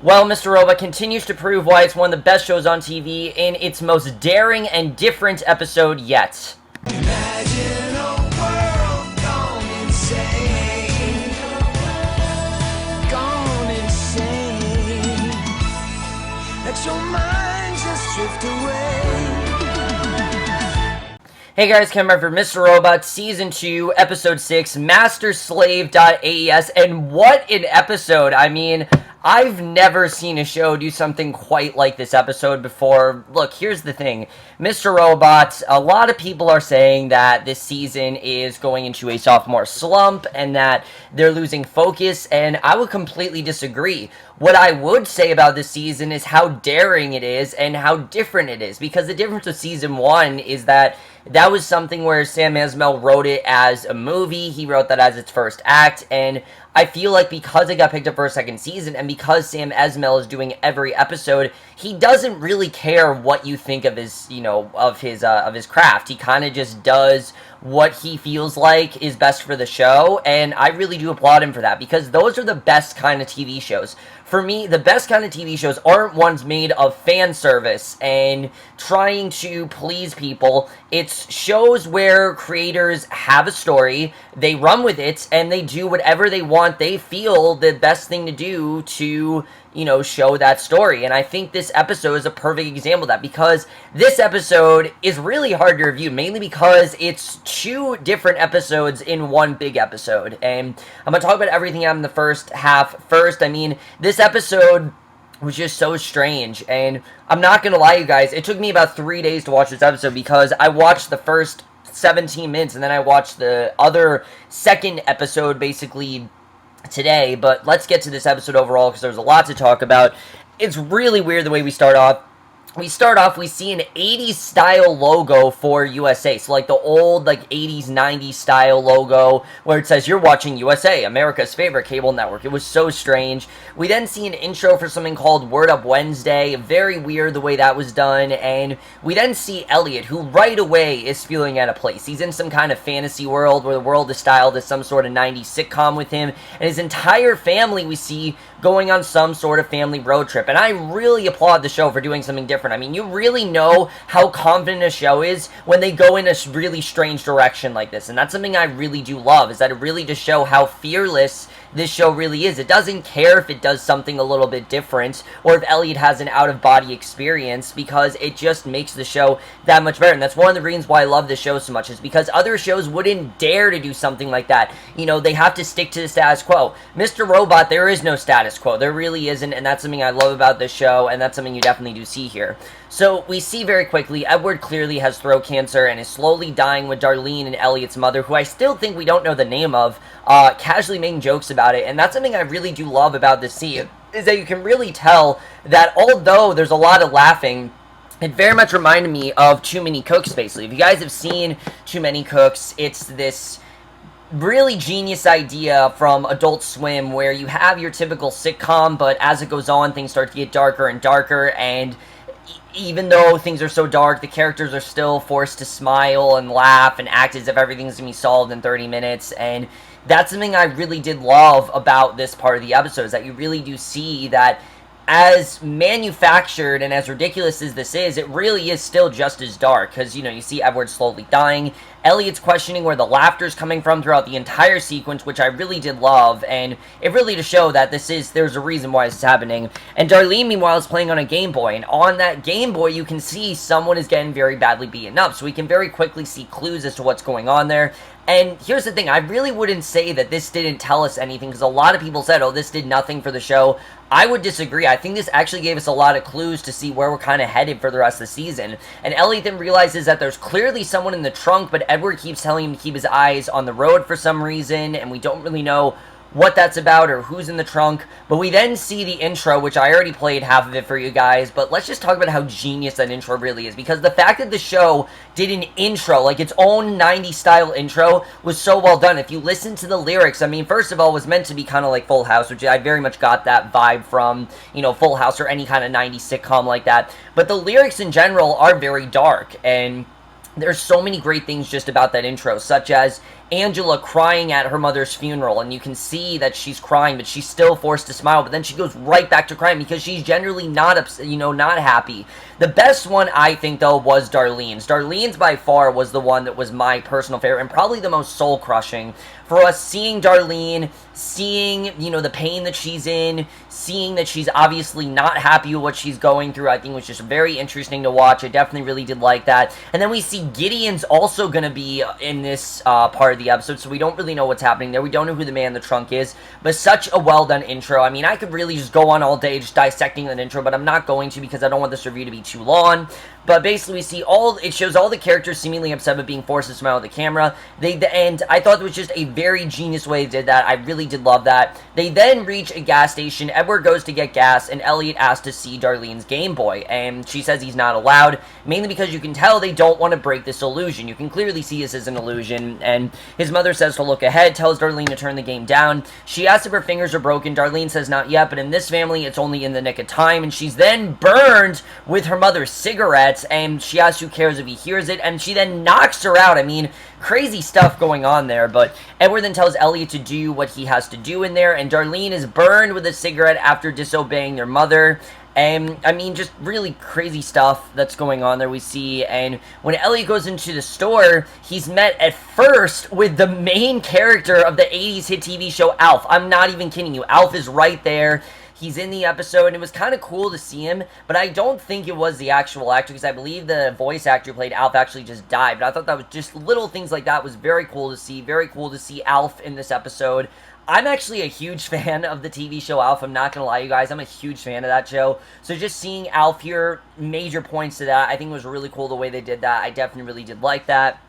Well, Mr. Robot continues to prove why it's one of the best shows on TV in its most daring and different episode yet. Imagine a world gone insane. Gone insane. Let your mind just drift away. Hey guys, Ken for Mr. Robot, Season 2, Episode 6, M4ster-S1ave.AES, and what an episode! I mean, I've never seen a show do something quite like this episode before. Look, here's the thing. Mr. Robot, a lot of people are saying that this season is going into a sophomore slump and that they're losing focus, and I would completely disagree. What I would say about this season is how daring it is and how different it is, because the difference with Season 1 is that was something where Sam Esmail wrote it as a movie, he wrote that as its first act, and I feel like because it got picked up for a second season, and because Sam Esmail is doing every episode, he doesn't really care what you think of his, of his craft. He kind of just does what he feels like is best for the show, and I really do applaud him for that, because those are the best kind of TV shows. For me, the best kind of TV shows aren't ones made of fan service and trying to please people. It's shows where creators have a story, they run with it, and they do whatever they want. They feel the best thing to do to, show that story. And I think this episode is a perfect example of that, because this episode is really hard to review, mainly because it's two different episodes in one big episode. And I'm going to talk about everything in the first half first. I mean, this episode was just so strange, and I'm not going to lie, you guys, it took me about 3 days to watch this episode, because I watched the first 17 minutes, and then I watched the other second episode, basically, today. But let's get to this episode overall, because there's a lot to talk about. It's really weird the way we start off. We see an 80s style logo for USA. So like the old 80s, 90s style logo where it says, "You're watching USA, America's favorite cable network." It was so strange. We then see an intro for something called Word Up Wednesday. Very weird the way that was done. And we then see Elliot, who right away is feeling out of place. He's in some kind of fantasy world where the world is styled as some sort of 90s sitcom with him. And his entire family we see going on some sort of family road trip. And I really applaud the show for doing something different. I mean, you really know how confident a show is when they go in a really strange direction like this. And that's something I really do love, is that it really just shows how fearless this show really is. It doesn't care if it does something a little bit different, or if Elliot has an out-of-body experience, because it just makes the show that much better. And that's one of the reasons why I love this show so much, is because other shows wouldn't dare to do something like that. They have to stick to the status quo. Mr. Robot, there is no status quo. There really isn't, and that's something I love about this show, and that's something you definitely do see here. So, we see very quickly, Edward clearly has throat cancer and is slowly dying, with Darlene and Elliot's mother, who I still think we don't know the name of, casually making jokes about it. And that's something I really do love about this scene, is that you can really tell that although there's a lot of laughing, it very much reminded me of Too Many Cooks, basically. If you guys have seen Too Many Cooks, it's this really genius idea from Adult Swim where you have your typical sitcom, but as it goes on, things start to get darker and darker, and even though things are so dark, the characters are still forced to smile and laugh and act as if everything's going to be solved in 30 minutes, and that's something I really did love about this part of the episode, is that you really do see that as manufactured and as ridiculous as this is, it really is still just as dark, because, you see Edward slowly dying, Elliot's questioning where the laughter's coming from throughout the entire sequence, which I really did love, and it really to show that there's a reason why this is happening. And Darlene, meanwhile, is playing on a Game Boy, and on that Game Boy, you can see someone is getting very badly beaten up, so we can very quickly see clues as to what's going on there. And here's the thing, I really wouldn't say that this didn't tell us anything, because a lot of people said, oh, this did nothing for the show. I would disagree. I think this actually gave us a lot of clues to see where we're kind of headed for the rest of the season. And Elliot then realizes that there's clearly someone in the trunk, but Edward keeps telling him to keep his eyes on the road for some reason, and we don't really know what that's about or who's in the trunk. But we then see the intro, which I already played half of it for you guys, but let's just talk about how genius that intro really is, because the fact that the show did an intro, like its own 90s style intro, was so well done. If you listen to the lyrics, I mean, first of all, it was meant to be kind of like Full House, which I very much got that vibe from, Full House or any kind of 90s sitcom like that, but the lyrics in general are very dark, and there's so many great things just about that intro, such as Angela crying at her mother's funeral, and you can see that she's crying, but she's still forced to smile, but then she goes right back to crying because she's generally not upset, not happy. The best one, I think, though, was Darlene's. Darlene's by far was the one that was my personal favorite, and probably the most soul-crushing. For us, seeing Darlene, seeing, the pain that she's in, seeing that she's obviously not happy with what she's going through, I think was just very interesting to watch. I definitely really did like that. And then we see Gideon's also going to be in this part of the episode, so we don't really know what's happening there. We don't know who the man in the trunk is, but such a well-done intro. I mean, I could really just go on all day just dissecting that intro, but I'm not going to because I don't want this review to be too long. But basically, we see it shows all the characters seemingly upset with being forced to smile at the camera. And I thought it was just a very genius way they did that. I really did love that. They then reach a gas station. Edward goes to get gas, and Elliot asks to see Darlene's Game Boy. And she says he's not allowed, mainly because you can tell they don't want to break this illusion. You can clearly see this as an illusion. And his mother says to look ahead, tells Darlene to turn the game down. She asks if her fingers are broken. Darlene says not yet, but in this family, it's only in the nick of time. And she's then burned with her mother's cigarette. And she asks who cares if he hears it, and she then knocks her out. I mean, crazy stuff going on there, but Edward then tells Elliot to do what he has to do in there, and Darlene is burned with a cigarette after disobeying their mother. And, I mean, just really crazy stuff that's going on there we see. And when Elliot goes into the store, he's met at first with the main character of the 80s hit TV show, Alf. I'm not even kidding you. Alf is right there. He's in the episode, and it was kind of cool to see him, but I don't think it was the actual actor, because I believe the voice actor who played Alf actually just died, but I thought that was just little things like that was very cool to see. Very cool to see Alf in this episode. I'm actually a huge fan of the TV show Alf. I'm not going to lie, you guys. I'm a huge fan of that show. So just seeing Alf here, major points to that. I think it was really cool the way they did that. I definitely really did like that.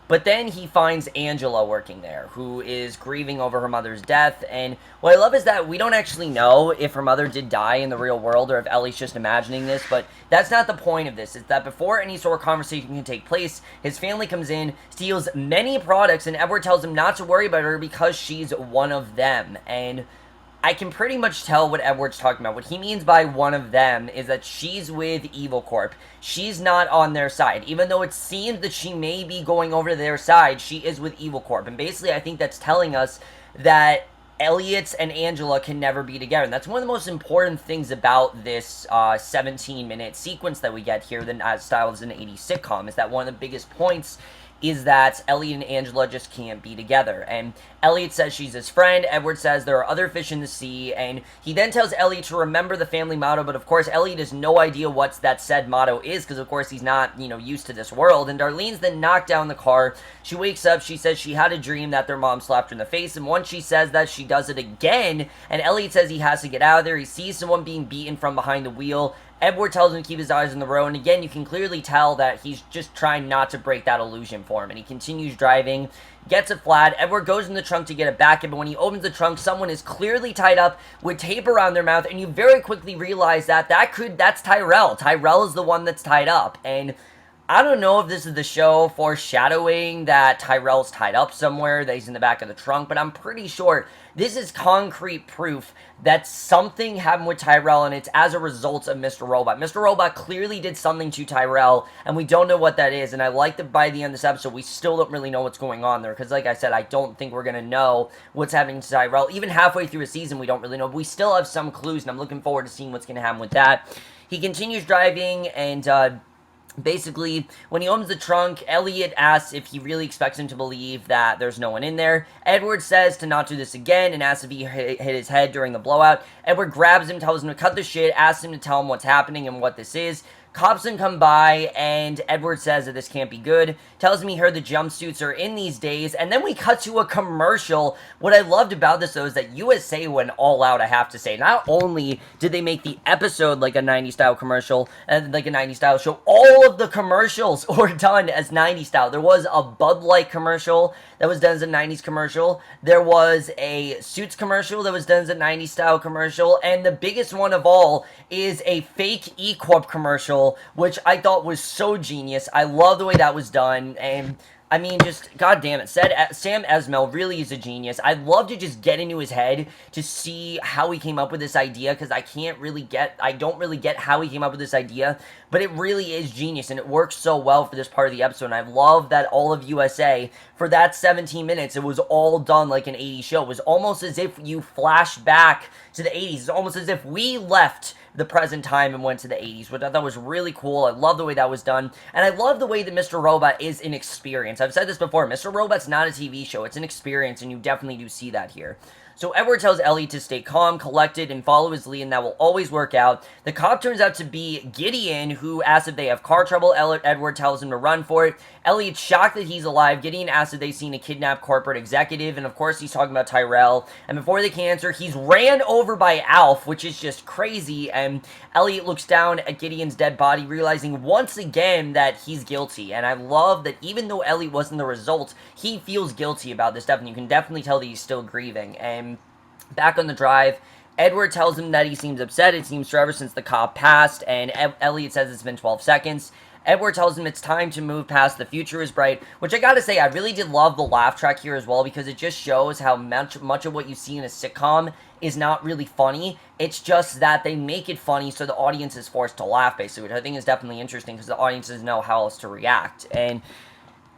But then he finds Angela working there, who is grieving over her mother's death. And what I love is that we don't actually know if her mother did die in the real world or if Ellie's just imagining this. But that's not the point of this. It's that before any sort of conversation can take place, his family comes in, steals many products, and Edward tells him not to worry about her because she's one of them. And I can pretty much tell what Edward's talking about. What he means by one of them is that she's with Evil Corp. She's not on their side. Even though it seems that she may be going over to their side, she is with Evil Corp. And basically, I think that's telling us that Elliot and Angela can never be together. And that's one of the most important things about this 17-minute sequence that we get here, as styled as an 80s sitcom, is that one of the biggest points is that Elliot and Angela just can't be together. And Elliot says she's his friend. Edward says there are other fish in the sea. And he then tells Elliot to remember the family motto. But of course, Elliot has no idea what that said motto is because, of course, he's not, used to this world. And Darlene's then knocked down the car. She wakes up. She says she had a dream that their mom slapped her in the face. And once she says that, she does it again. And Elliot says he has to get out of there. He sees someone being beaten from behind the wheel. Edward tells him to keep his eyes on the road, and again, you can clearly tell that he's just trying not to break that illusion for him, and he continues driving, gets it flat. Edward goes in the trunk to get it back, but when he opens the trunk, someone is clearly tied up with tape around their mouth, and you very quickly realize that's Tyrell. Tyrell is the one that's tied up, and I don't know if this is the show foreshadowing that Tyrell's tied up somewhere, that he's in the back of the trunk, but I'm pretty sure this is concrete proof that something happened with Tyrell, and it's as a result of Mr. Robot. Mr. Robot clearly did something to Tyrell, and we don't know what that is, and I like that by the end of this episode, we still don't really know what's going on there, because like I said, I don't think we're going to know what's happening to Tyrell. Even halfway through a season, we don't really know, but we still have some clues, and I'm looking forward to seeing what's going to happen with that. He continues driving, and basically, when he opens the trunk, Elliot asks if he really expects him to believe that there's no one in there. Edward says to not do this again and asks if he hit his head during the blowout. Edward grabs him, tells him to cut the shit, asks him to tell him what's happening and what this is. Cops then come by, and Edward says that this can't be good, tells him he heard the jumpsuits are in these days, and then we cut to a commercial. What I loved about this, though, is that USA went all out, I have to say. Not only did they make the episode like a 90s-style commercial, and like a 90s-style show, all of the commercials were done as 90s-style. There was a Bud Light commercial that was done as a 90s commercial. There was a Suits commercial that was done as a 90s-style commercial, and the biggest one of all is a fake E-Corp commercial, which I thought was so genius. I love the way that was done, and I mean, just, god damn it, Sam Esmail really is a genius. I'd love to just get into his head to see how he came up with this idea, because I don't really get how he came up with this idea, but it really is genius, and it works so well for this part of the episode, and I love that all of USA, for that 17 minutes, it was all done like an 80s show. It was almost as if you flashed back to the 80s. It's almost as if we left the present time and went to the 80s, which I thought was really cool. I love the way that was done, and I love the way that Mr. Robot is an experience. I've said this before, Mr. Robot's not a TV show, it's an experience, and you definitely do see that here. So Edward tells Ellie to stay calm, collected, and follow his lead, and that will always work out. The cop turns out to be Gideon, who asks if they have car trouble. Edward tells him to run for it. Elliot's shocked that he's alive. Gideon asks if they've seen a kidnapped corporate executive, and of course he's talking about Tyrell. And before they can answer, he's ran over by Alf, which is just crazy, and Elliot looks down at Gideon's dead body, realizing once again that he's guilty. And I love that even though Elliot wasn't the result, he feels guilty about this stuff, and you can definitely tell that he's still grieving. And back on the drive, Edward tells him that he seems upset. It seems forever since the cop passed, and Elliot says it's been 12 seconds. Edward tells him it's time to move past the future is bright, which I gotta say, I really did love the laugh track here as well, because it just shows how much of what you see in a sitcom is not really funny. It's just that they make it funny so the audience is forced to laugh, basically, which I think is definitely interesting, because the audiences know how else to react. And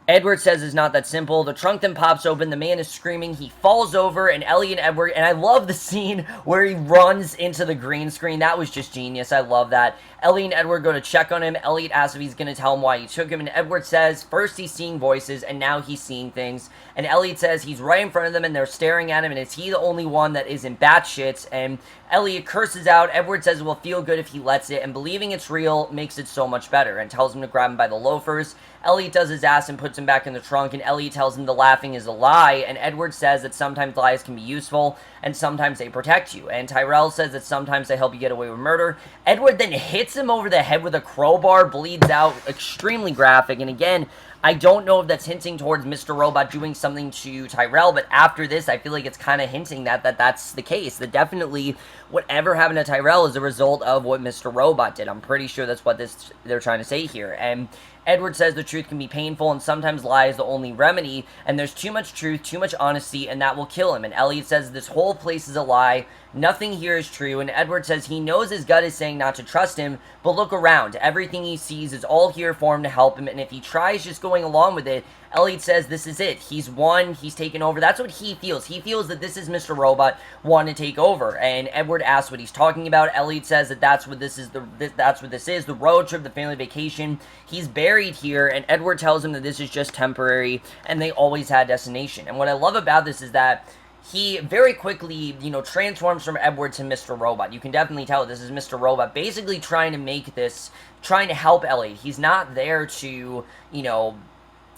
Edward says it's not that simple. The trunk then pops open. The man is screaming. He falls over, and Ellie and Edward, and I love the scene where he runs into the green screen. That was just genius. I love that. Ellie and Edward go to check on him. Elliot asks if he's going to tell him why he took him, and Edward says first he's seeing voices, and now he's seeing things. And Elliot says he's right in front of them, and they're staring at him, and is he the only one that isn't batshit? And Elliot curses out. Edward says it will feel good if he lets it, and believing it's real makes it so much better, and tells him to grab him by the loafers. Elliot does his ass and puts him back in the trunk, and Elliot tells him the laughing is a lie, and Edward says that sometimes lies can be useful, and sometimes they protect you, and Tyrell says that sometimes they help you get away with murder. Edward then hits him over the head with a crowbar, bleeds out, extremely graphic, and again, I don't know if that's hinting towards Mr. Robot doing something to Tyrell, but after this, I feel like it's kind of hinting that that's the case. That definitely whatever happened to Tyrell is a result of what Mr. Robot did. I'm pretty sure that's what they're trying to say here. And Edward says the truth can be painful, and sometimes lie is the only remedy, and there's too much truth, too much honesty, and that will kill him. And Elliot says this whole place is a lie, nothing here is true, and Edward says he knows his gut is saying not to trust him, but look around, everything he sees is all here for him to help him, and if he tries just going along with it, Elliot says this is it, he's won, he's taken over. That's what he feels. He feels that this is Mr. Robot wanting to take over, and Edward asks what he's talking about. Elliot says that that's what this is, the road trip, the family vacation. He's buried here, and Edward tells him that this is just temporary, and they always had a destination. And what I love about this is that he very quickly, transforms from Edward to Mr. Robot. You can definitely tell this is Mr. Robot basically trying to help Elliot. He's not there to,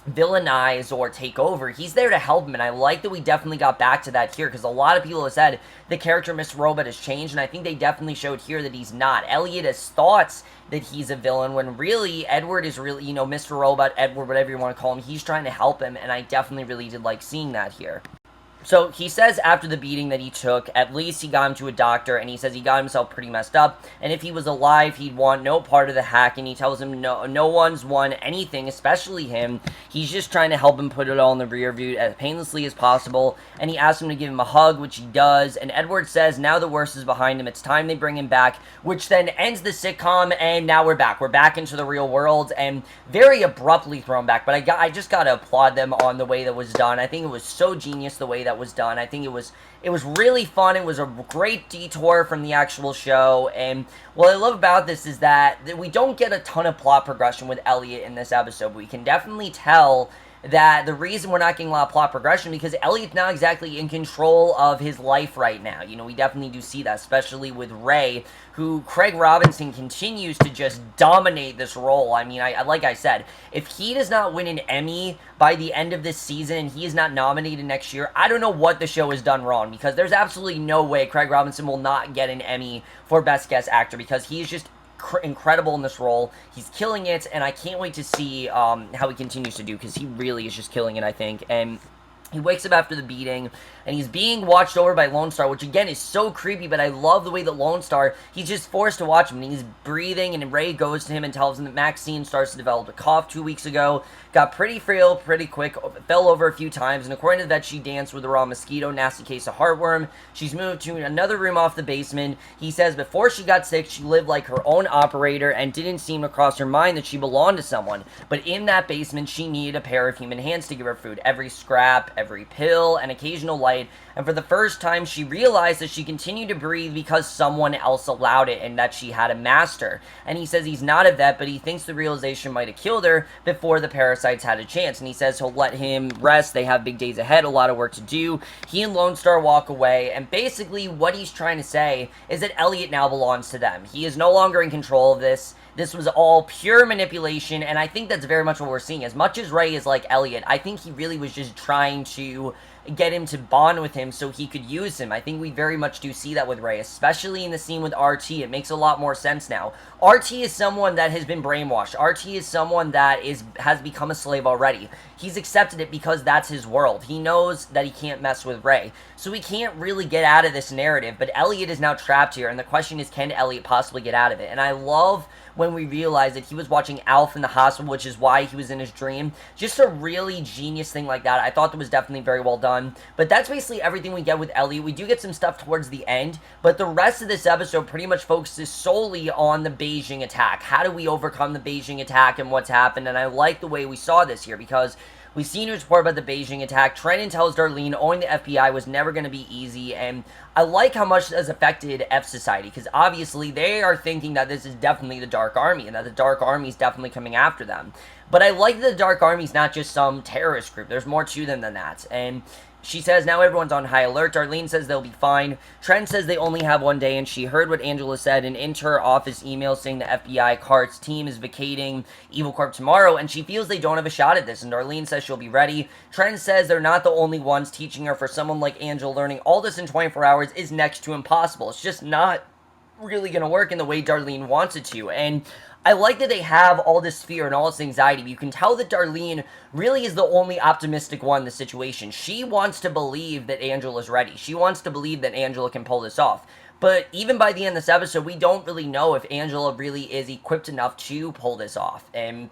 villainize or take over. He's there to help him, and I like that we definitely got back to that here, because a lot of people have said the character Mr. Robot has changed, and I think they definitely showed here that he's not. Elliot has thoughts that he's a villain, when really, Edward is really, Mr. Robot, Edward, whatever you want to call him, he's trying to help him, and I definitely really did like seeing that here. So he says after the beating that he took, at least he got him to a doctor, and he says he got himself pretty messed up, and if he was alive, he'd want no part of the hack, and he tells him no one's won anything, especially him. He's just trying to help him put it all in the rear view as painlessly as possible, and he asks him to give him a hug, which he does, and Edward says now the worst is behind him, it's time they bring him back, which then ends the sitcom, and now we're back. We're back into the real world, and very abruptly thrown back, but I just gotta applaud them on the way that was done. I think it was so genius the way that was done. I think it was really fun. It was a great detour from the actual show, and what I love about this is that we don't get a ton of plot progression with Elliot in this episode. We can definitely tell that the reason we're not getting a lot of plot progression because Elliot's not exactly in control of his life right now. We definitely do see that, especially with Ray, who Craig Robinson continues to just dominate this role. I mean, like I said, if he does not win an Emmy by the end of this season and he is not nominated next year, I don't know what the show has done wrong, because there's absolutely no way Craig Robinson will not get an Emmy for Best Guest Actor, because he is just incredible in this role. He's killing it, and I can't wait to see how he continues to do, because he really is just killing it, I think. And He wakes up after the beating, and he's being watched over by Lone Star, which again is so creepy, but I love the way that Lone Star, he's just forced to watch him, and he's breathing, and Ray goes to him and tells him that Maxine starts to develop a cough 2 weeks ago, got pretty frail pretty quick, fell over a few times, and according to that, she danced with a raw mosquito, nasty case of heartworm. She's moved to another room off the basement. He says before she got sick, she lived like her own operator and didn't seem to cross her mind that she belonged to someone, but in that basement, she needed a pair of human hands to give her food. Every scrap, every pill, and occasional light, and for the first time she realized that she continued to breathe because someone else allowed it and that she had a master. And he says he's not a vet, but he thinks the realization might have killed her before the parasites had a chance, and he says he'll let him rest. They have big days ahead, a lot of work to do. He and Lone Star walk away, and basically what he's trying to say is that Elliot now belongs to them. He is no longer in control of this. This was all pure manipulation, and I think that's very much what we're seeing. As much as Ray is like Elliot, I think he really was just trying to get him to bond with him so he could use him. I think we very much do see that with Ray, especially in the scene with RT. It makes a lot more sense now. RT is someone that has been brainwashed. RT is someone that has become a slave already. He's accepted it because that's his world. He knows that he can't mess with Ray, so he can't really get out of this narrative, but Elliot is now trapped here, and the question is, can Elliot possibly get out of it? And I love when we realize that he was watching Alf in the hospital, which is why he was in his dream. Just a really genius thing like that. I thought that was definitely very well done. But that's basically everything we get with Elliot. We do get some stuff towards the end, but the rest of this episode pretty much focuses solely on the Beijing attack. How do we overcome the Beijing attack and what's happened? And I like the way we saw this here, because we've seen news report about the Beijing attack. Trenton tells Darlene owning the FBI was never going to be easy, and I like how much this has affected F Society, because obviously they are thinking that this is definitely the Dark Army, and that the Dark Army is definitely coming after them. But I like that the Dark Army is not just some terrorist group. There's more to them than that, and she says now everyone's on high alert. Darlene says they'll be fine. Trent says they only have 1 day, and she heard what Angela said in inter-office email saying the FBI CART's team is vacating Evil Corp tomorrow, and she feels they don't have a shot at this, and Darlene says she'll be ready. Trent says they're not the only ones teaching her. For someone like Angela, learning all this in 24 hours is next to impossible. It's just not really going to work in the way Darlene wants it to, and I like that they have all this fear and all this anxiety, but you can tell that Darlene really is the only optimistic one in the situation. She wants to believe that Angela's ready. She wants to believe that Angela can pull this off. But even by the end of this episode, we don't really know if Angela really is equipped enough to pull this off. And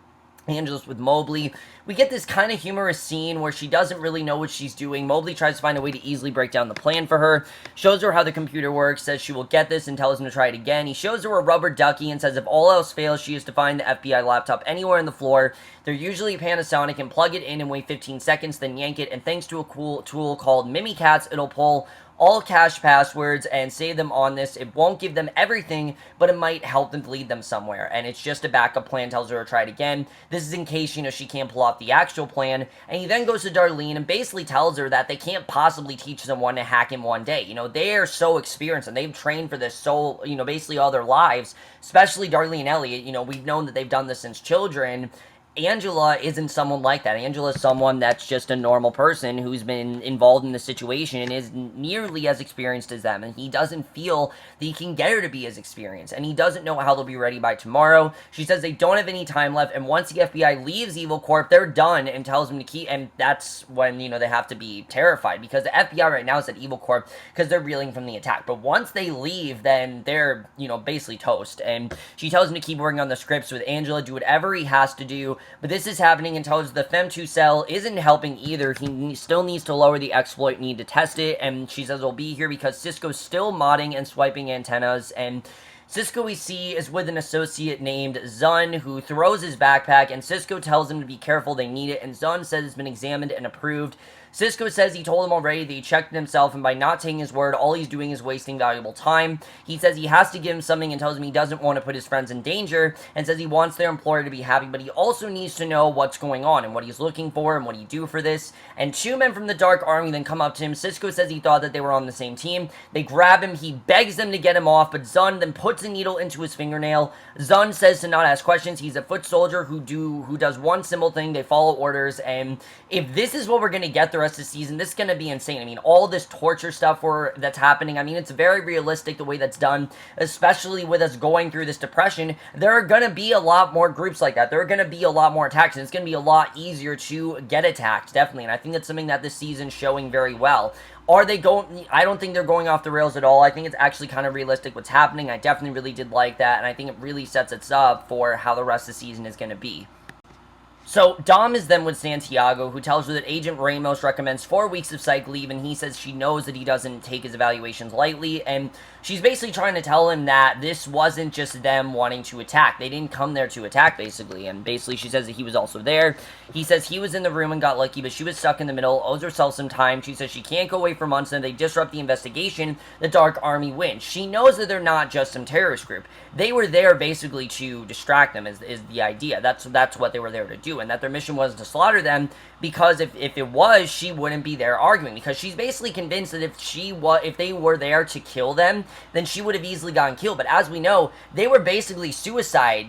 Angela's with Mobley. We get this kind of humorous scene where she doesn't really know what she's doing. Mobley tries to find a way to easily break down the plan for her, shows her how the computer works, says she will get this, and tells him to try it again. He shows her a rubber ducky and says if all else fails, she is to find the FBI laptop anywhere on the floor. They're usually Panasonic, and plug it in and wait 15 seconds, then yank it, and thanks to a cool tool called Mimikatz, it'll pull all cache passwords and save them on this. It won't give them everything, but it might help them lead them somewhere, and it's just a backup plan. Tells her to try it again. This is in case, she can't pull off the actual plan, and he then goes to Darlene and basically tells her that they can't possibly teach someone to hack in 1 day. They are so experienced, and they've trained for this so, basically all their lives, especially Darlene and Elliot. We've known that they've done this since children. Angela isn't someone like that. Angela is someone that's just a normal person who's been involved in the situation and is nearly as experienced as them, and he doesn't feel that he can get her to be as experienced, and he doesn't know how they'll be ready by tomorrow. She says they don't have any time left, and once the FBI leaves Evil Corp, they're done, and tells them to keep, and that's when, they have to be terrified, because the FBI right now is at Evil Corp because they're reeling from the attack, but once they leave, then they're, basically toast, and she tells him to keep working on the scripts with Angela, do whatever he has to do. But this is happening and tells the Fem2 cell isn't helping either. He still needs to lower the exploit, need to test it, and she says it'll be here because Cisco's still modding and swiping antennas, and Cisco we see is with an associate named Zun, who throws his backpack, and Cisco tells him to be careful, they need it, and Zun says it's been examined and approved. Cisco says he told him already that he checked it himself, and by not taking his word, all he's doing is wasting valuable time. He says he has to give him something and tells him he doesn't want to put his friends in danger, and says he wants their employer to be happy, but he also needs to know what's going on and what he's looking for and what he do for this. And 2 men from the Dark Army then come up to him. Cisco says he thought that they were on the same team. They grab him, he begs them to get him off, but Zun then puts a needle into his fingernail. Zun says to not ask questions. He's a foot soldier who does one simple thing, they follow orders, and if this is what we're going to get throughout rest of the season, this is going to be insane. I mean, all this torture stuff that's happening, I mean, it's very realistic the way that's done, especially with us going through this depression. There are going to be a lot more groups like that. There are going to be a lot more attacks, and it's going to be a lot easier to get attacked, definitely. And I think that's something that this season's showing very well. Are they going... I don't think they're going off the rails at all. I think it's actually kind of realistic what's happening. I definitely really did like that, and I think it really sets us up for how the rest of the season is going to be. So, Dom is then with Santiago, who tells her that Agent Ramos recommends 4 weeks of psych leave, and he says she knows that he doesn't take his evaluations lightly, and she's basically trying to tell him that this wasn't just them wanting to attack. They didn't come there to attack, basically, and basically she says that he was also there. He says he was in the room and got lucky, but she was stuck in the middle, owes herself some time. She says she can't go away for months, and if they disrupt the investigation, the Dark Army wins. She knows that they're not just some terrorist group. They were there, basically, to distract them, is the idea. That's what they were there to do, and that their mission wasn't to slaughter them, because if it was, she wouldn't be there arguing, because she's basically convinced that if they were there to kill them, then she would have easily gotten killed. But as we know, they were basically suicide,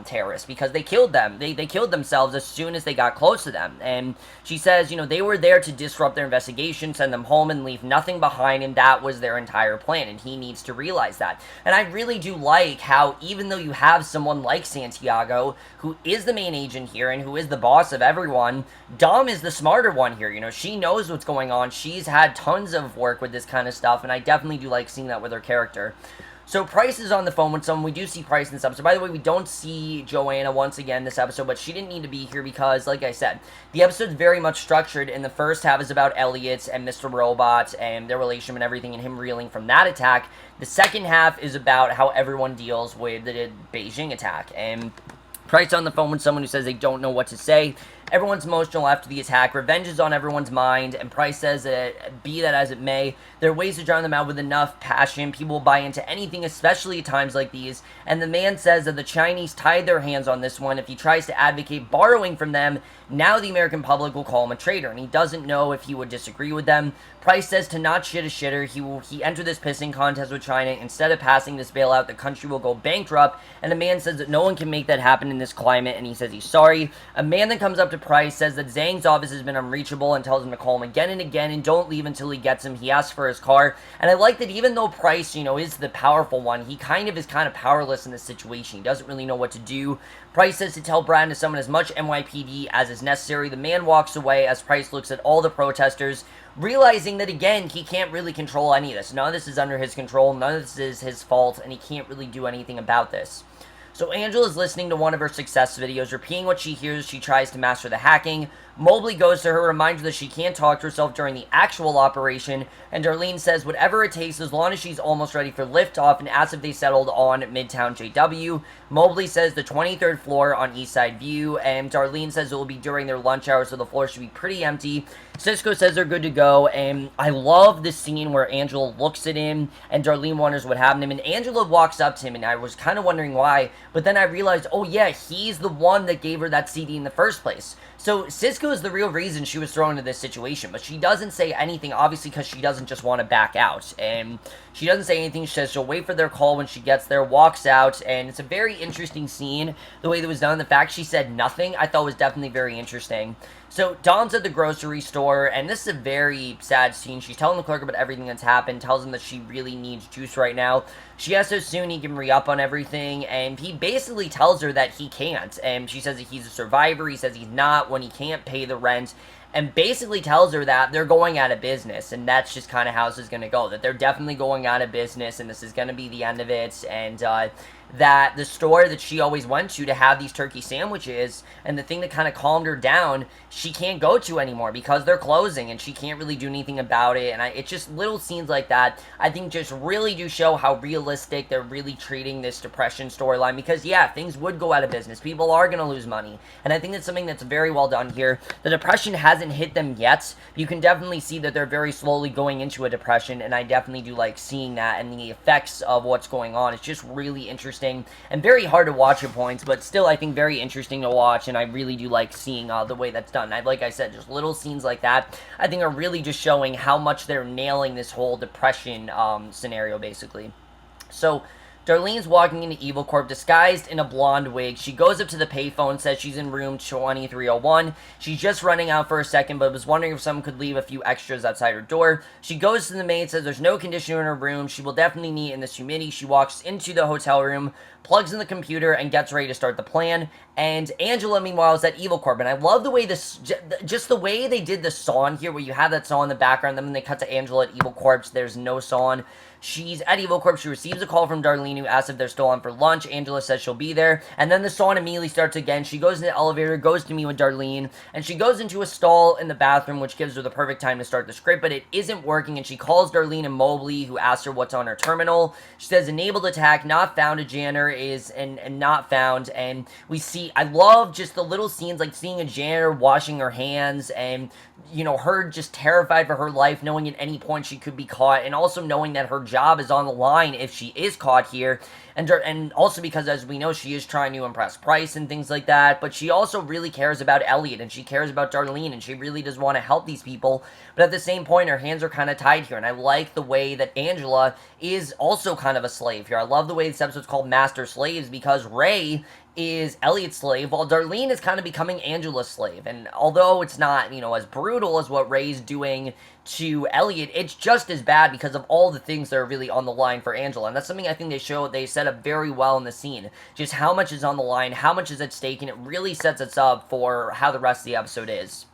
terrorists, because they killed them. They killed themselves as soon as they got close to them. And she says, they were there to disrupt their investigation, send them home, and leave nothing behind, and that was their entire plan, and he needs to realize that. And I really do like how, even though you have someone like Santiago, who is the main agent here, and who is the boss of everyone, Dom is the smarter one here. She knows what's going on. She's had tons of work with this kind of stuff, and I definitely do like seeing that with her character. So Price is on the phone with someone. We do see Price in this episode. By the way, we don't see Joanna once again this episode, but she didn't need to be here because, like I said, the episode's very much structured. In the first half is about Elliot and Mr. Robot and their relationship and everything, and him reeling from that attack. The second half is about how everyone deals with the Beijing attack, and Price on the phone with someone who says they don't know what to say. Everyone's emotional after the attack. Revenge is on everyone's mind, and Price says that, be that as it may, there are ways to drown them out with enough passion. People will buy into anything, especially at times like these. And the man says that the Chinese tied their hands on this one. If he tries to advocate borrowing from them, now the American public will call him a traitor, and he doesn't know if he would disagree with them. Price says to not shit a shitter. He entered this pissing contest with China. Instead of passing this bailout, the country will go bankrupt. And the man says that no one can make that happen in this climate, and he says he's sorry. A man then comes up to Price, says that Zhang's office has been unreachable, and tells him to call him again and again, and don't leave until he gets him. He asks for his car, and I like that even though Price, is the powerful one, he is kind of powerless in this situation. He doesn't really know what to do. Price says to tell Brad to summon as much NYPD as is necessary. The man walks away as Price looks at all the protesters, realizing that, again, he can't really control any of this. None of this is under his control. None of this is his fault, and he can't really do anything about this. So Angela's listening to one of her success videos, repeating what she hears. She tries to master the hacking. Mobley goes to her, reminds her that she can't talk to herself during the actual operation, and Darlene says whatever it takes as long as she's almost ready for liftoff, and asks if they settled on Midtown JW. Mobley says the 23rd floor on Eastside View, and Darlene says it will be during their lunch hour, so the floor should be pretty empty. Cisco says they're good to go, and I love this scene where Angela looks at him, and Darlene wonders what happened to him, and Angela walks up to him, and I was kind of wondering why, but then I realized, oh yeah, he's the one that gave her that CD in the first place. So Cisco is the real reason she was thrown into this situation, but she doesn't say anything, obviously, because she doesn't just want to back out, and she doesn't say anything. She says she'll wait for their call when she gets there, walks out, and it's a very interesting scene, the way that was done. The fact she said nothing, I thought was definitely very interesting. So Dom's at the grocery store, and this is a very sad scene. She's telling the clerk about everything that's happened, tells him that she really needs juice right now. She asks how soon he can re-up on everything, and he basically tells her that he can't, and she says that he's a survivor. He says he's not when he can't pay the rent, and basically tells her that they're going out of business, and that's just kind of how this is going to go, that they're definitely going out of business, and this is going to be the end of it, and that the store that she always went to have these turkey sandwiches, and the thing that kind of calmed her down, she can't go to anymore because they're closing, and she can't really do anything about it, and it's just little scenes like that, I think just really do show how realistic they're really treating this depression storyline, because yeah, things would go out of business, people are going to lose money, and I think that's something that's very well done here. The depression hasn't hit them yet. You can definitely see that they're very slowly going into a depression, and I definitely do like seeing that, and the effects of what's going on. It's just really interesting and very hard to watch at points, but still I think very interesting to watch, and I really do like seeing the way that's done. Like I said, just little scenes like that I think are really just showing how much they're nailing this whole depression scenario, basically. So Darlene's walking into Evil Corp disguised in a blonde wig. She goes up to the payphone, says she's in room 2301. She's just running out for a second, but was wondering if someone could leave a few extras outside her door. She goes to the maid, says there's no conditioner in her room. She will definitely need it in this humidity. She walks into the hotel room, plugs in the computer, and gets ready to start the plan. And Angela, meanwhile, is at Evil Corp. And I love the way this, just the way they did the song here, where you have that song in the background, then when they cut to Angela at Evil Corp, there's no song. She's at Evil Corp. She receives a call from Darlene, who asks if they're still on for lunch. Angela says she'll be there. And then the song immediately starts again. She goes in the elevator, goes to meet with Darlene, and she goes into a stall in the bathroom, which gives her the perfect time to start the script, but it isn't working, and she calls Darlene and Mobley, who asks her what's on her terminal. She says enabled attack, not found. A janitor is, and not found. And we see, I love just the little scenes, like seeing a janitor washing her hands, and, you know, her just terrified for her life, knowing at any point she could be caught, and also knowing that her job is on the line if she is caught here, and also because, as we know, she is trying to impress Price and things like that, but she also really cares about Elliot, and she cares about Darlene, and she really does want to help these people, but at the same point, her hands are kind of tied here, and I like the way that Angela is also kind of a slave here. I love the way this episode's called Master Slaves, because Ray is Elliot's slave, while Darlene is kind of becoming Angela's slave. And although it's not, you know, as brutal as what Ray's doing to Elliot, it's just as bad because of all the things that are really on the line for Angela. And that's something I think they set up very well in the scene. Just how much is on the line, how much is at stake, and it really sets us up for how the rest of the episode is.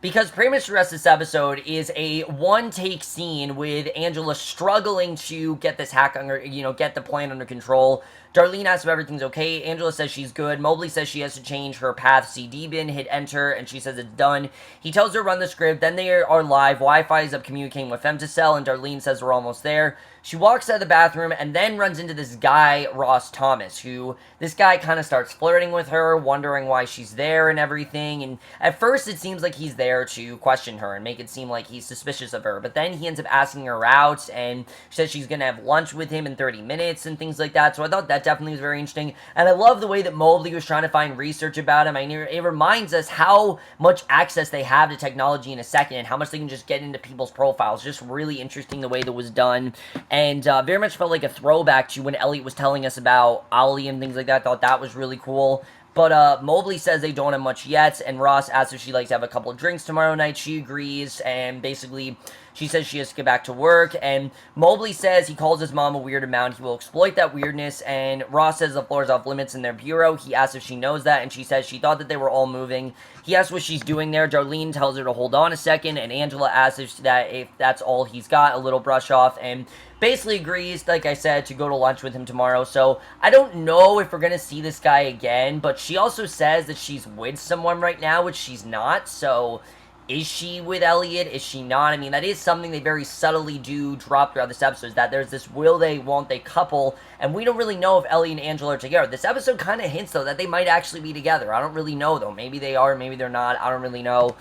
Because pretty much the rest of this episode is a one-take scene with Angela struggling to get this hack under, you know, get the plan under control. Darlene asks if everything's okay. Angela says she's good. Mobley says she has to change her path CD bin, hit enter, and she says it's done. He tells her to run the script. Then they are live. Wi-Fi is up communicating with M4ster-S1ave, and Darlene says we're almost there. She walks out of the bathroom and then runs into this guy, Ross Thomas, who this guy kind of starts flirting with her, wondering why she's there and everything. And at first it seems like he's there to question her and make it seem like he's suspicious of her. But then he ends up asking her out, and she says she's going to have lunch with him in 30 minutes and things like that. So I thought that definitely was very interesting. And I love the way that Mobley was trying to find research about him. I mean, it reminds us how much access they have to technology in a second and how much they can just get into people's profiles. Just really interesting the way that was done. And very much felt like a throwback to when Elliot was telling us about Ollie and things like that. I thought that was really cool. But Mobley says they don't have much yet, and Ross asks if she'd like to have a couple of drinks tomorrow night. She agrees, and basically she says she has to get back to work, and Mobley says he calls his mom a weird amount. He will exploit that weirdness, and Ross says the floor is off limits in their bureau. He asks if she knows that, and she says she thought that they were all moving. He asks what she's doing there. Darlene tells her to hold on a second, and Angela asks if that's all he's got, a little brush off, and basically agrees, like I said, to go to lunch with him tomorrow. So I don't know if we're going to see this guy again, but she also says that she's with someone right now, which she's not. So is she with Elliot? Is she not? I mean, that is something they very subtly do drop throughout this episode, is that there's this will they, won't they couple, and we don't really know if Elliot and Angela are together. This episode kind of hints, though, that they might actually be together. I don't really know, though. Maybe they are, maybe they're not. I don't really know.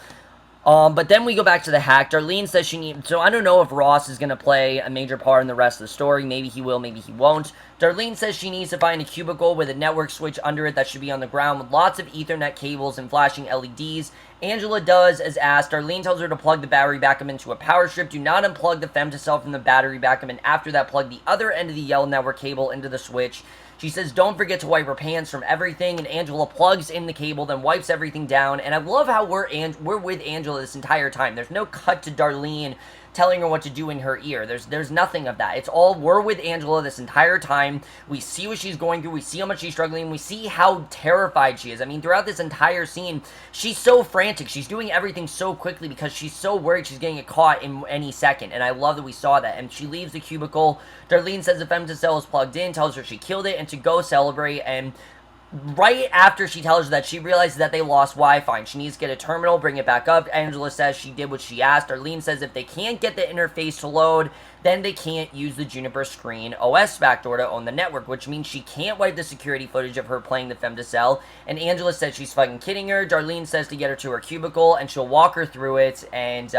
But then we go back to the hack. Darlene says she needs... So I don't know if Ross is going to play a major part in the rest of the story. Maybe he will, maybe he won't. Darlene says she needs to find a cubicle with a network switch under it that should be on the ground with lots of Ethernet cables and flashing LEDs. Angela does as asked. Darlene tells her to plug the battery backup into a power strip. Do not unplug the femtocell from the battery backup, and after that, plug the other end of the yellow network cable into the switch. She says, don't forget to wipe her pants from everything, and Angela plugs in the cable, then wipes everything down, and I love how we're with Angela this entire time. There's no cut to Darlene telling her what to do in her ear. There's nothing of that. It's all, we're with Angela this entire time. We see what she's going through. We see how much she's struggling. We see how terrified she is. I mean, throughout this entire scene, she's so frantic. She's doing everything so quickly because she's so worried she's getting caught in any second, and I love that we saw that. And she leaves the cubicle. Darlene says the femtocell is plugged in, tells her she killed it, and to go celebrate, and right after she tells her that, she realizes that they lost Wi-Fi and she needs to get a terminal, bring it back up. Angela says she did what she asked. Darlene says if they can't get the interface to load, then they can't use the Juniper Screen OS backdoor to own the network, which means she can't wipe the security footage of her playing the femtocell. And Angela says she's fucking kidding her. Darlene says to get her to her cubicle and she'll walk her through it. And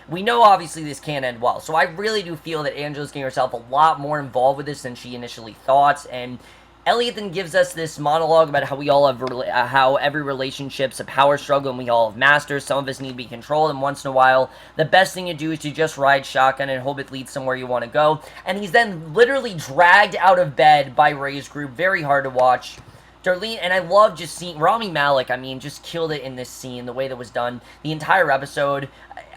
we know obviously this can't end well. So I really do feel that Angela's getting herself a lot more involved with this than she initially thought. And Elliot then gives us this monologue about how we all have, how every relationship's a power struggle and we all have masters. Some of us need to be controlled, and once in a while, the best thing to do is to just ride shotgun and hope it leads somewhere you want to go. And he's then literally dragged out of bed by Ray's group. Very hard to watch. Darlene, and I love just seeing Rami Malek, I mean, just killed it in this scene, the way that was done. The entire episode,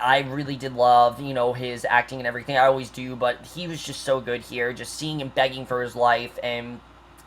I really did love, you know, his acting and everything. I always do, but he was just so good here. Just seeing him begging for his life, and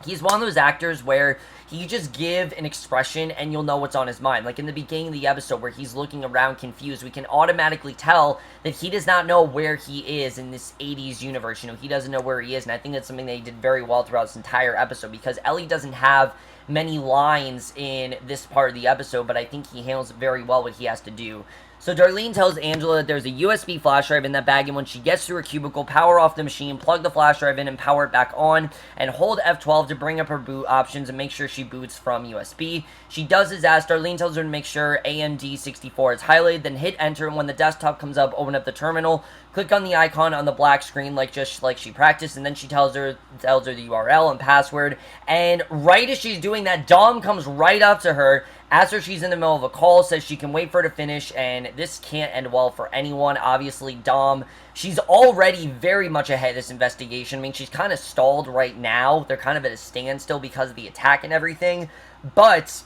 he's one of those actors where he just give an expression and you'll know what's on his mind. Like in the beginning of the episode where he's looking around confused, we can automatically tell that he does not know where he is in this 80s universe. You know, he doesn't know where he is, and I think that's something that he did very well throughout this entire episode, because Ellie doesn't have many lines in this part of the episode, but I think he handles very well what he has to do. So Darlene tells Angela that there's a USB flash drive in that bag, and when she gets to her cubicle, power off the machine, plug the flash drive in, and power it back on, and hold F12 to bring up her boot options and make sure she boots from USB. She does as asked. Darlene tells her to make sure AMD64 is highlighted, then hit enter, and when the desktop comes up, open up the terminal, click on the icon on the black screen just like she practiced, and then she tells her the URL and password, and right as she's doing that, Dom comes right up to her, asks her she's in the middle of a call, says she can wait for her to finish, and this can't end well for anyone. Obviously, Dom, she's already very much ahead of this investigation. I mean, she's kind of stalled right now. They're kind of at a standstill because of the attack and everything, but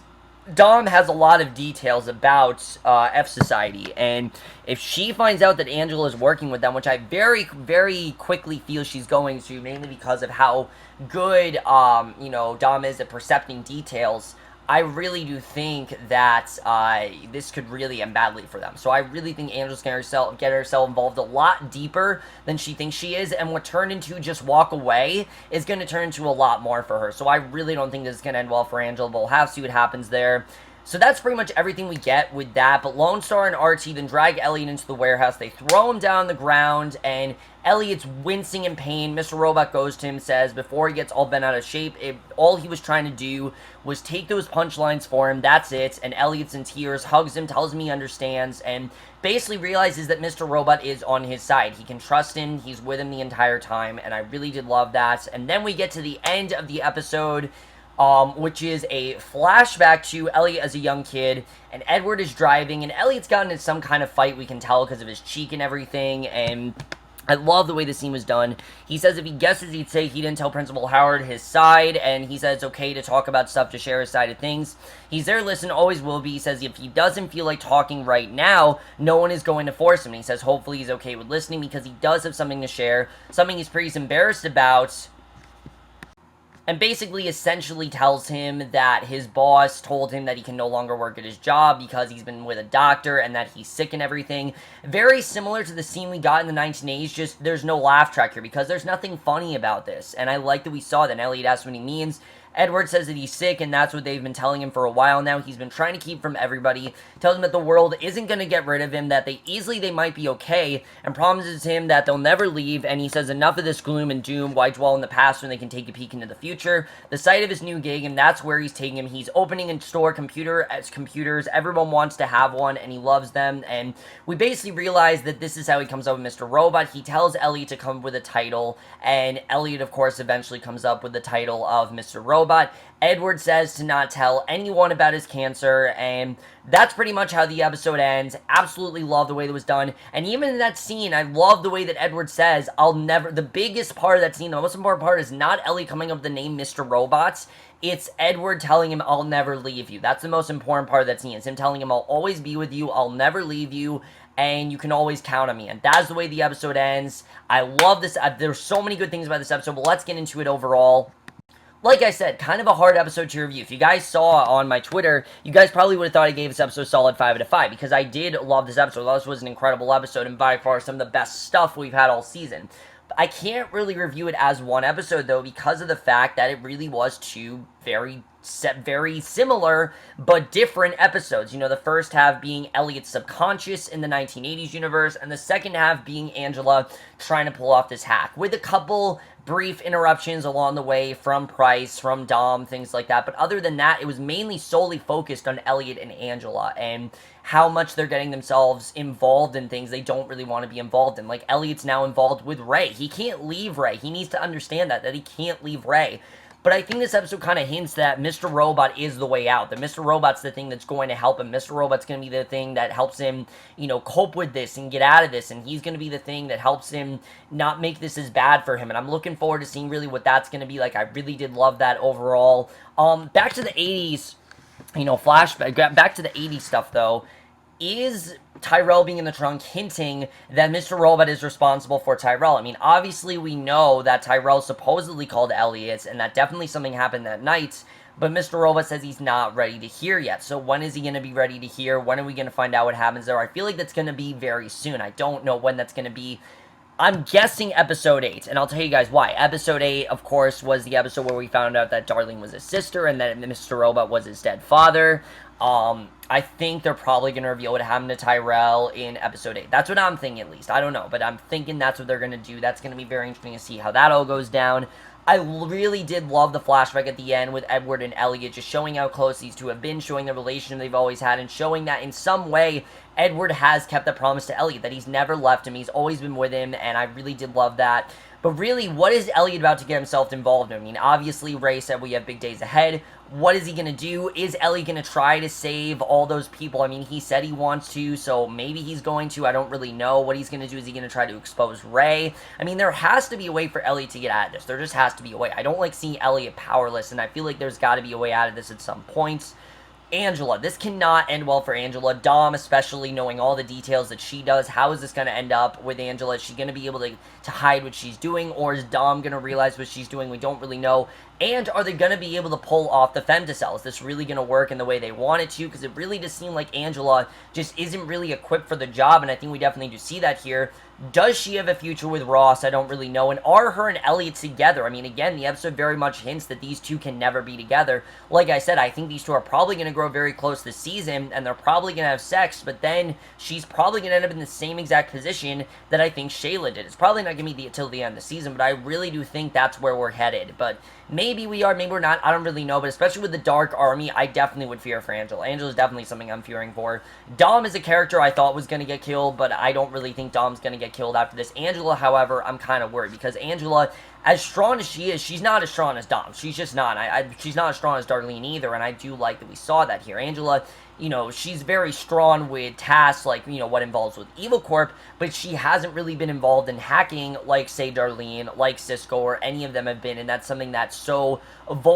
Dom has a lot of details about F Society, and if she finds out that Angela is working with them, which I very, very quickly feel she's going to, mainly because of how good, you know, Dom is at percepting details, I really do think that this could really end badly for them. So I really think Angela's going to get herself involved a lot deeper than she thinks she is, and what turned into just walk away is going to turn into a lot more for her. So I really don't think this is going to end well for Angela, but we'll have to see what happens there. So that's pretty much everything we get with that, but Lone Star and RT then drag Elliot into the warehouse. They throw him down on the ground, and Elliot's wincing in pain. Mr. Robot goes to him, says before he gets all bent out of shape, all he was trying to do was take those punchlines for him, that's it, and Elliot's in tears, hugs him, tells him he understands, and basically realizes that Mr. Robot is on his side. He can trust him, he's with him the entire time, and I really did love that. And then we get to the end of the episode, which is a flashback to Elliot as a young kid, and Edward is driving, and Elliot's gotten in some kind of fight, we can tell, because of his cheek and everything, and I love the way the scene was done. He says if he guesses, he'd say he didn't tell Principal Howard his side, and he says it's okay to talk about stuff, to share his side of things. He's there to listen, always will be. He says if he doesn't feel like talking right now, no one is going to force him. And he says hopefully he's okay with listening because he does have something to share, something he's pretty embarrassed about, and basically essentially tells him that his boss told him that he can no longer work at his job because he's been with a doctor and that he's sick and everything. Very similar to the scene we got in the 1980s, just there's no laugh track here because there's nothing funny about this. And I like that we saw that. And Elliot asks what he means. Edward says that he's sick, and that's what they've been telling him for a while now. He's been trying to keep from everybody, tells him that the world isn't going to get rid of him, that they might be okay, and promises him that they'll never leave, and he says enough of this gloom and doom, why dwell in the past when they can take a peek into the future. The site of his new gig, and that's where he's taking him. He's opening a store computers, everyone wants to have one, and he loves them, and we basically realize that this is how he comes up with Mr. Robot. He tells Elliot to come up with a title, and Elliot, of course, eventually comes up with the title of Mr. Robot. Edward says to not tell anyone about his cancer, and that's pretty much how the episode ends. Absolutely love the way that was done, and even in that scene, I love the way that Edward says, the biggest part of that scene, the most important part is not Ellie coming up with the name Mr. Robots, it's Edward telling him, I'll never leave you. That's the most important part of that scene, it's him telling him, I'll always be with you, I'll never leave you, and you can always count on me, and that's the way the episode ends. I love this, there's so many good things about this episode, but let's get into it overall. Like I said, kind of a hard episode to review. If you guys saw on my Twitter, you guys probably would have thought I gave this episode a solid 5 out of 5, because I did love this episode. This was an incredible episode, and by far some of the best stuff we've had all season. I can't really review it as one episode, though, because of the fact that it really was two very similar but different episodes. You know, the first half being Elliot's subconscious in the 1980s universe, and the second half being Angela trying to pull off this hack, with a couple brief interruptions along the way from Price, from Dom, things like that. But other than that, it was mainly solely focused on Elliot and Angela and how much they're getting themselves involved in things they don't really want to be involved in. Like, Elliot's now involved with Ray. He can't leave Ray. He needs to understand that he can't leave Ray. but I think this episode kind of hints that Mr. Robot is the way out, that Mr. Robot's the thing that's going to help him. Mr. Robot's going to be the thing that helps him, you know, cope with this and get out of this, and he's going to be the thing that helps him not make this as bad for him, and I'm looking forward to seeing really what that's going to be like. I really did love that overall. Back to the 80s, you know, flashback, back to the 80s stuff, though. Is Tyrell being in the trunk hinting that Mr. Robot is responsible for Tyrell? I mean, obviously we know that Tyrell supposedly called Elliot, and that definitely something happened that night, but Mr. Robot says he's not ready to hear yet. So when is he going to be ready to hear? When are we going to find out what happens there? I feel like that's going to be very soon. I don't know when that's going to be. I'm guessing episode 8, and I'll tell you guys why. Episode 8, of course, was the episode where we found out that Darlene was his sister and that Mr. Robot was his dead father. I think they're probably going to reveal what happened to Tyrell in episode 8. That's what I'm thinking, at least. I don't know, but I'm thinking that's what they're going to do. That's going to be very interesting to see how that all goes down. I really did love the flashback at the end with Edward and Elliot, just showing how close these two have been, showing the relationship they've always had, and showing that in some way Edward has kept the promise to Elliot, that he's never left him, he's always been with him, and I really did love that. But really, what is Elliot about to get himself involved in? I mean, obviously, Ray said we have big days ahead. What is he going to do? Is Elliot going to try to save all those people? I mean, he said he wants to, so maybe he's going to. I don't really know what he's going to do. Is he going to try to expose Ray? I mean, there has to be a way for Elliot to get out of this. There just has to be a way. I don't like seeing Elliot powerless, and I feel like there's got to be a way out of this at some point. Angela. This cannot end well for Angela. Dom, especially, knowing all the details that she does. How is this going to end up with Angela? Is she going to be able to hide what she's doing? Or is Dom going to realize what she's doing? We don't really know. And are they going to be able to pull off the femtocell? Is this really going to work in the way they want it to? Because it really does seem like Angela just isn't really equipped for the job, and I think we definitely do see that here. Does she have a future with Ross? I don't really know. And are her and Elliot together? I mean, again, the episode very much hints that these two can never be together. Like I said, I think these two are probably going to grow very close this season, and they're probably going to have sex, but then she's probably going to end up in the same exact position that I think Shayla did. It's probably not going to be till the end of the season, but I really do think that's where we're headed. But maybe we are, maybe we're not. I don't really know, but especially with the Dark Army, I definitely would fear for Angela. Angela's definitely something I'm fearing for. Dom is a character I thought was going to get killed, but I don't really think Dom's going to get killed after this. Angela, however, I'm kind of worried, because Angela, as strong as she is, she's not as strong as Dom. She's just not. She's not as strong as Darlene either, and I do like that we saw that here. Angela, you know, she's very strong with tasks like, you know, what involves with Evil Corp, but she hasn't really been involved in hacking like, say, Darlene, like Cisco, or any of them have been, and that's something that's so,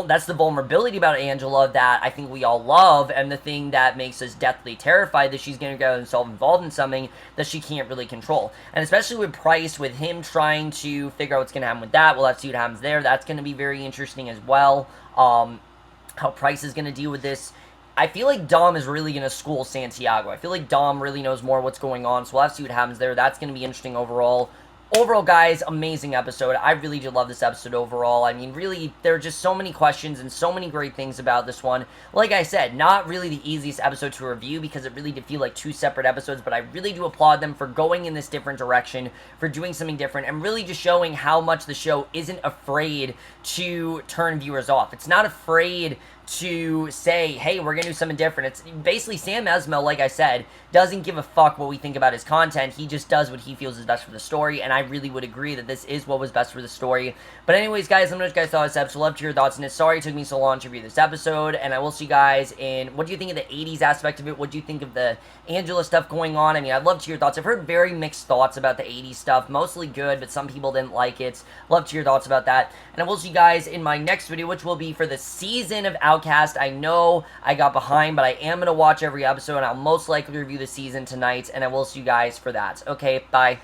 that's the vulnerability about Angela that I think we all love, and the thing that makes us deathly terrified that she's going to get herself involved in something that she can't really control. And especially with Price, with him trying to figure out what's going to happen with that, we'll have to see what happens there. That's going to be very interesting as well, how Price is going to deal with this. I feel like Dom is really going to school Santiago. I feel like Dom really knows more what's going on, so we'll have to see what happens there. That's going to be interesting overall. Overall, guys, amazing episode. I really did love this episode overall. I mean, really, there are just so many questions and so many great things about this one. Like I said, not really the easiest episode to review because it really did feel like two separate episodes, but I really do applaud them for going in this different direction, for doing something different, and really just showing how much the show isn't afraid to turn viewers off. It's not afraid to say, hey, we're going to do something different. It's basically Sam Esmail, like I said, doesn't give a fuck what we think about his content. He just does what he feels is best for the story, and I really would agree that this is what was best for the story. But anyways, guys, let me know what you guys thought of this episode. Love to hear your thoughts on it. Sorry it took me so long to review this episode, and I will see you guys in, what do you think of the 80s aspect of it? What do you think of the Angela stuff going on? I mean, I'd love to hear your thoughts. I've heard very mixed thoughts about the 80s stuff, mostly good, but some people didn't like it. Love to hear your thoughts about that, and I will see you guys in my next video, which will be for the season of Outcast. I know I got behind, but I am going to watch every episode, and I'll most likely review the season tonight, and I will see you guys for that. Okay, bye.